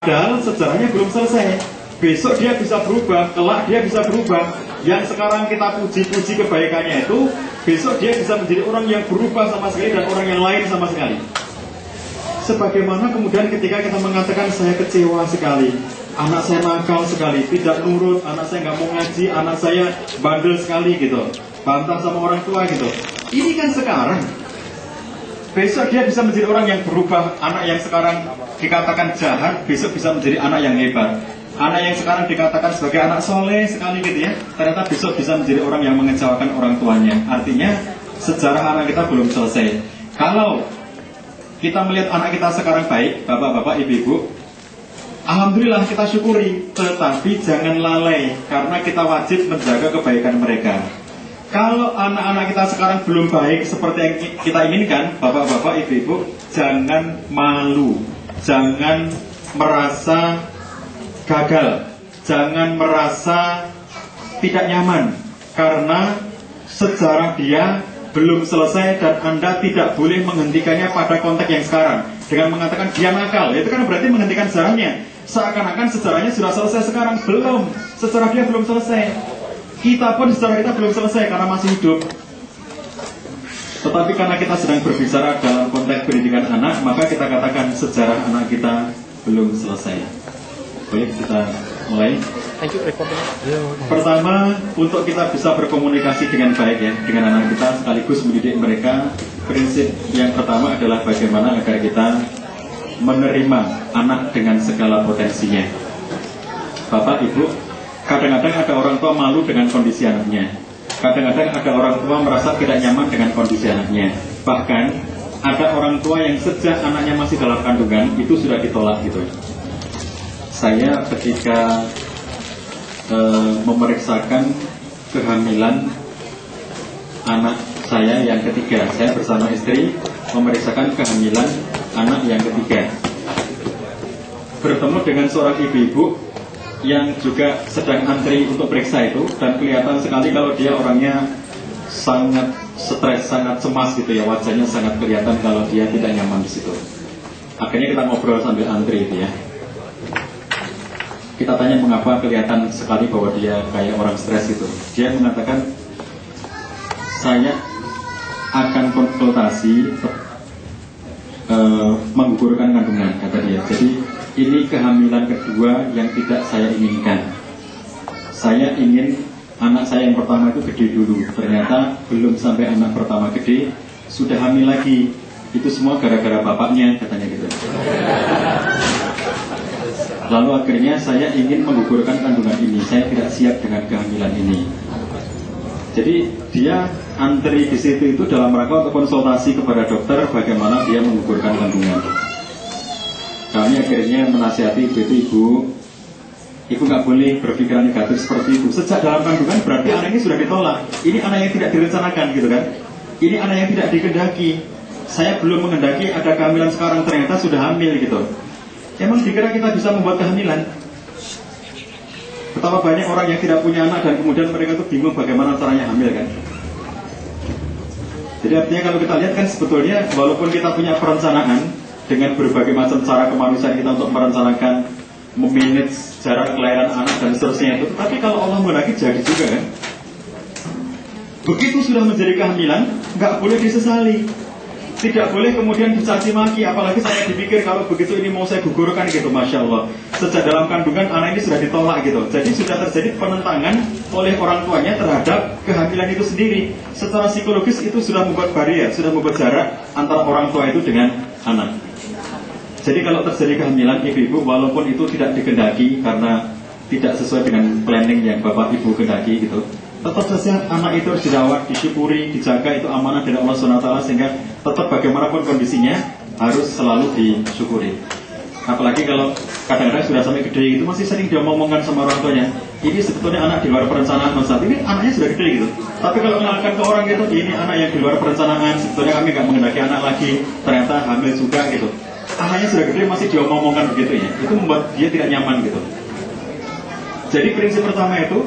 Padahal sejarahnya belum selesai. Besok dia bisa berubah, kelak dia bisa berubah. Yang sekarang kita puji-puji kebaikannya itu, besok dia bisa menjadi orang yang berubah sama sekali dan orang yang lain sama sekali. Sebagaimana kemudian ketika kita mengatakan saya kecewa sekali, anak saya nakal sekali, tidak nurut, anak saya nggak mau ngaji, anak saya bandel sekali gitu, bantah sama orang tua gitu. Ini kan sekarang. Besok dia bisa menjadi orang yang berubah. Anak yang sekarang dikatakan jahat, besok bisa menjadi anak yang hebat. Anak yang sekarang dikatakan sebagai anak soleh sekali gitu ya, ternyata besok bisa menjadi orang yang mengecewakan orang tuanya. Artinya sejarah anak kita belum selesai. Kalau kita melihat anak kita sekarang baik, bapak-bapak, ibu-ibu, alhamdulillah kita syukuri. Tetapi jangan lalai, karena kita wajib menjaga kebaikan mereka. Kalau anak-anak kita sekarang belum baik seperti yang kita inginkan, bapak-bapak, ibu-ibu, jangan malu, jangan merasa gagal, jangan merasa tidak nyaman, karena sejarah dia belum selesai dan Anda tidak boleh menghentikannya pada konteks yang sekarang. Dengan mengatakan dia nakal, itu kan berarti menghentikan sejarahnya. Seakan-akan sejarahnya sudah selesai sekarang, belum. Sejarah dia belum selesai. Kita pun sejarah kita belum selesai karena masih hidup. Tetapi karena kita sedang berbicara dalam konteks pendidikan anak, maka kita katakan sejarah anak kita belum selesai. Boleh kita mulai? Pertama, untuk kita bisa berkomunikasi dengan baik ya dengan anak kita sekaligus mendidik mereka, prinsip yang pertama adalah bagaimana agar kita menerima anak dengan segala potensinya. Bapak, Ibu, kadang-kadang ada orang tua malu dengan kondisi anaknya. Kadang-kadang ada orang tua merasa tidak nyaman dengan kondisi anaknya. Bahkan ada orang tua yang sejak anaknya masih dalam kandungan itu sudah ditolak gitu. Saya ketika memeriksakan kehamilan anak saya yang ketiga, saya bersama istri memeriksakan kehamilan anak yang ketiga, bertemu dengan seorang ibu-ibu yang juga sedang antri untuk periksa itu, dan kelihatan sekali kalau dia orangnya sangat stres, sangat cemas gitu ya, wajahnya sangat kelihatan kalau dia tidak nyaman di situ. Akhirnya kita ngobrol sambil antri itu ya. Kita tanya mengapa kelihatan sekali bahwa dia kayak orang stres gitu. Dia mengatakan, saya akan konsultasi menggugurkan kandungan, kata dia. Jadi ini kehamilan kedua yang tidak saya inginkan. Saya ingin anak saya yang pertama itu gede dulu. Ternyata belum sampai anak pertama gede, sudah hamil lagi. Itu semua gara-gara bapaknya, katanya gitu. Lalu akhirnya saya ingin menggugurkan kandungan ini. Saya tidak siap dengan kehamilan ini. Jadi dia antri di situ itu dalam rangka untuk konsultasi kepada dokter bagaimana dia menggugurkan kandungan. Kami akhirnya menasihati ibu, ibu nggak boleh berpikiran negatif seperti itu. Sejak dalam kandungan berarti anak ini sudah ditolak. Ini anak yang tidak direncanakan gitu kan. Ini anak yang tidak dikehendaki. Saya belum menghendaki ada kehamilan sekarang, ternyata sudah hamil gitu. Emang dikira kita bisa membuat kehamilan? Betapa banyak orang yang tidak punya anak dan kemudian mereka tuh bingung bagaimana caranya hamil kan. Jadi artinya kalau kita lihat kan sebetulnya walaupun kita punya perencanaan dengan berbagai macam cara kemanusiaan kita untuk merencanakan, memanage jarak kelahiran anak dan seterusnya itu, tapi kalau Allah menghendaki jadi juga kan. Begitu sudah menjadi kehamilan, nggak boleh disesali. Tidak boleh kemudian dicaci maki, apalagi saya dipikir kalau begitu ini mau saya gugurkan gitu, Masya Allah. Sejak dalam kandungan anak ini sudah ditolak gitu. Jadi sudah terjadi penentangan oleh orang tuanya terhadap kehamilan itu sendiri. Secara psikologis itu sudah membuat barier, sudah membuat jarak antara orang tua itu dengan anak. Jadi kalau terjadi kehamilan ibu-ibu, walaupun itu tidak dikehendaki karena tidak sesuai dengan planning yang bapak ibu kehendaki gitu, tetap saja anak itu harus dirawat, disyukuri, dijaga, itu amanah dari Allah SWT, sehingga tetap bagaimanapun kondisinya harus selalu disyukuri. Apalagi kalau kadang-kadang sudah sampai gede itu masih sering diomongkan sama orang tuanya, ini sebetulnya anak di luar perencanaan Mas, ini anaknya sudah gede gitu. Tapi kalau mengenalkan ke orang itu, ini anak yang di luar perencanaan, sebetulnya kami nggak menghendaki anak lagi, ternyata hamil juga gitu. Anaknya sudah gede masih diomongkan begitu ya, itu membuat dia tidak nyaman gitu. Jadi prinsip pertama itu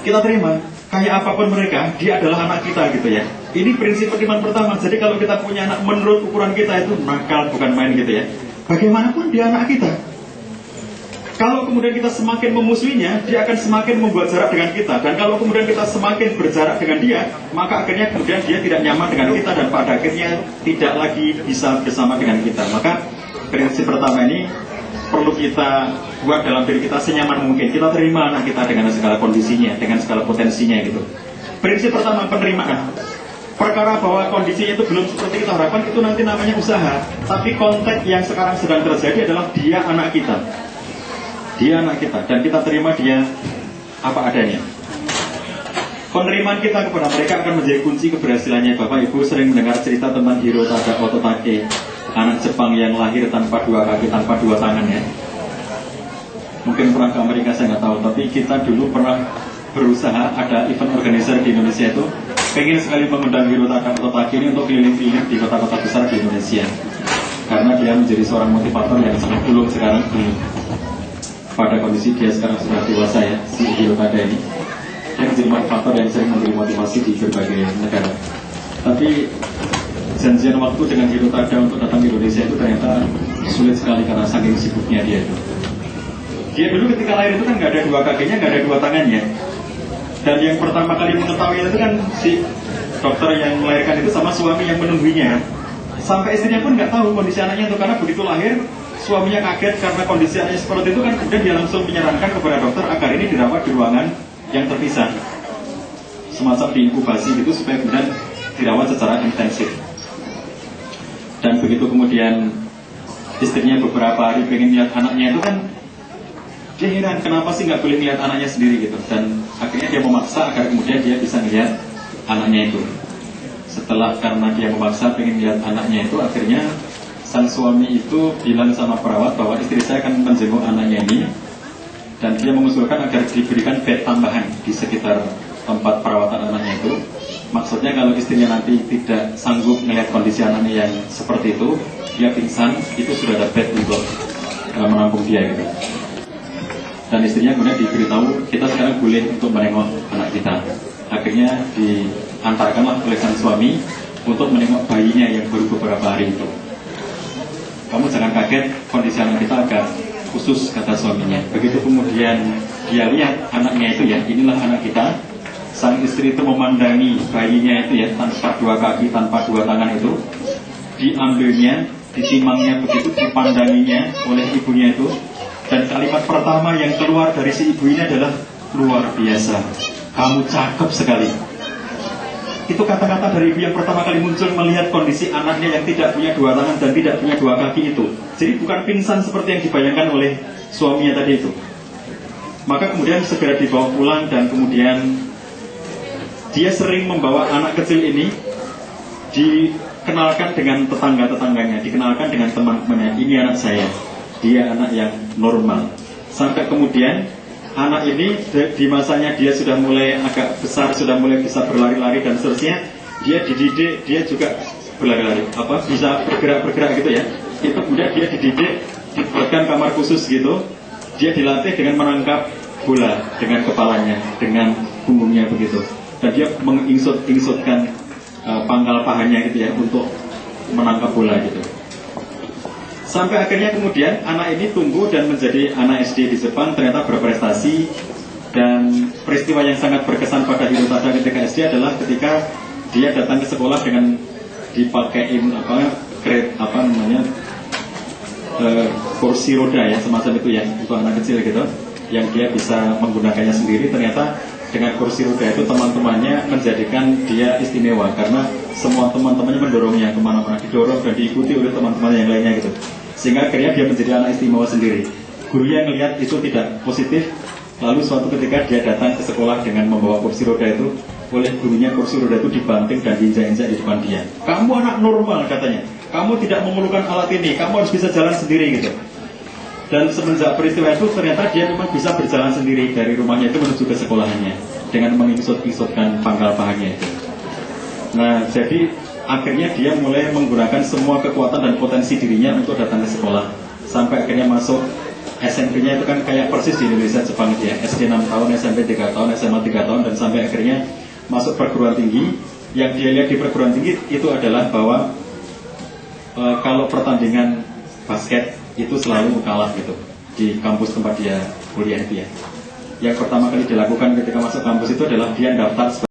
kita terima, kayak apapun mereka, dia adalah anak kita gitu ya. Ini prinsip iman pertama. Jadi kalau kita punya anak menurut ukuran kita itu nakal bukan main gitu ya. Bagaimanapun dia anak kita. kemudian kita semakin memusuhinya, dia akan semakin membuat jarak dengan kita. Dan kalau kemudian kita semakin berjarak dengan dia, maka akhirnya kemudian dia tidak nyaman dengan kita dan pada akhirnya tidak lagi bisa bersama dengan kita. Maka prinsip pertama ini perlu kita buat dalam diri kita senyaman mungkin. Kita terima anak kita dengan segala kondisinya, dengan segala potensinya gitu. Prinsip pertama, penerimaan. Perkara bahwa kondisinya itu belum seperti kita harapkan, itu nanti namanya usaha. Tapi konteks yang sekarang sedang terjadi adalah dia anak kita. Dia anak kita, dan kita terima dia apa adanya. Penerimaan kita kepada mereka akan menjadi kunci keberhasilannya. Bapak Ibu sering mendengar cerita tentang Hirotada Ototake, anak Jepang yang lahir tanpa dua kaki, tanpa dua tangan ya. Mungkin pernah ke Amerika, saya nggak tahu, tapi kita dulu pernah berusaha, ada event organizer di Indonesia itu pengen sekali mengundang Hirotada Ototake ini untuk keliling-keliling di kota-kota besar di Indonesia, karena dia menjadi seorang motivator yang sangat belum sekarang pada kondisi dia sekarang sudah dewasa ya, si Hirotada ini dia menjadi motivator yang sering memberi motivasi di berbagai negara. Tapi janjian waktu dengan Hirotada untuk datang ke Indonesia itu ternyata sulit sekali karena saking sibuknya dia itu. Dia dulu ketika lahir itu kan nggak ada dua kakinya, nggak ada dua tangannya. Dan yang pertama kali mengetahui itu kan si dokter yang melahirkan itu sama suami yang menunggunya. Sampai istrinya pun nggak tahu kondisi anaknya itu, karena begitu lahir suaminya kaget karena kondisi anaknya seperti itu kan, kemudian dia langsung menyarankan kepada dokter agar ini dirawat di ruangan yang terpisah, semacam diinkubasi gitu supaya kemudian dirawat secara intensif. Dan begitu kemudian istrinya beberapa hari pengen lihat anaknya itu kan, dia heran kenapa sih nggak boleh lihat anaknya sendiri gitu. Dan akhirnya dia memaksa agar kemudian dia bisa melihat anaknya itu. Setelah karena dia memaksa pengen lihat anaknya itu, akhirnya sang suami itu bilang sama perawat bahwa istri saya akan menjenguk anaknya ini, dan dia mengusulkan agar diberikan bed tambahan di sekitar tempat perawatan anaknya itu. Maksudnya kalau istrinya nanti tidak sanggup melihat kondisi anaknya yang seperti itu, dia pingsan, itu sudah ada bed untuk menampung dia gitu. Dan istrinya kemudian diberitahu, kita sekarang boleh untuk menengok anak kita. Akhirnya diantarkanlah oleh sang suami untuk menengok bayinya yang baru beberapa hari itu. Kamu jangan kaget, kondisi anak kita agak khusus, kata suaminya. Begitu kemudian dia lihat anaknya itu ya, inilah anak kita. Sang istri itu memandangi bayinya itu ya, tanpa dua kaki, tanpa dua tangan itu. Diambilnya, ditimangnya begitu, dipandanginya oleh ibunya itu. Dan kalimat pertama yang keluar dari si ibu ini adalah, luar biasa, kamu cakep sekali. Itu kata-kata dari ibu yang pertama kali muncul melihat kondisi anaknya yang tidak punya dua tangan dan tidak punya dua kaki itu. Jadi bukan pingsan seperti yang dibayangkan oleh suaminya tadi itu. Maka kemudian segera dibawa pulang, dan kemudian dia sering membawa anak kecil ini, dikenalkan dengan tetangga-tetangganya, dikenalkan dengan teman-temannya, ini anak saya, dia anak yang normal. Sampai kemudian anak ini di masanya dia sudah mulai agak besar, sudah mulai bisa berlari-lari dan seterusnya. Dia dididik, dia juga berlari-lari, bisa bergerak-bergerak gitu ya. Itu kemudian dia dididik, dibuatkan kamar khusus gitu. Dia dilatih dengan menangkap bola dengan kepalanya, dengan punggungnya begitu. Dan dia menginsut-insutkan pangkal pahanya gitu ya untuk menangkap bola gitu. Sampai akhirnya kemudian anak ini tumbuh dan menjadi anak SD di Jepang, ternyata berprestasi. Dan peristiwa yang sangat berkesan pada Hirotada ketika SD adalah ketika dia datang ke sekolah dengan dipakein kursi roda ya, semacam itu ya, untuk anak kecil gitu, yang dia bisa menggunakannya sendiri. Ternyata dengan kursi roda itu teman-temannya menjadikan dia istimewa, karena semua teman-temannya mendorongnya kemana-mana, didorong dan diikuti oleh teman-teman yang lainnya gitu. Sehingga akhirnya dia menjadi anak istimewa sendiri. Gurunya melihat itu tidak positif, lalu suatu ketika dia datang ke sekolah dengan membawa kursi roda itu. Oleh gurunya kursi roda itu dibanting dan diinjak-injak di depan dia. Kamu anak normal katanya, kamu tidak memerlukan alat ini, kamu harus bisa jalan sendiri gitu. Dan semenjak peristiwa itu ternyata dia memang bisa berjalan sendiri dari rumahnya itu menuju ke sekolahannya dengan menginsut-insutkan pangkal pahanya itu. Nah, jadi akhirnya dia mulai menggunakan semua kekuatan dan potensi dirinya untuk datang ke sekolah. Sampai akhirnya masuk SMP-nya itu kan kayak persis di Indonesia Jepang itu ya, SD 6 tahun, SMP 3 tahun, SMA 3 tahun, dan sampai akhirnya masuk perguruan tinggi. Yang dia lihat di perguruan tinggi itu adalah bahwa kalau pertandingan basket itu selalu kalah gitu. di kampus tempat dia kuliah itu ya. Yang pertama kali dilakukan ketika masuk kampus itu adalah dia daftar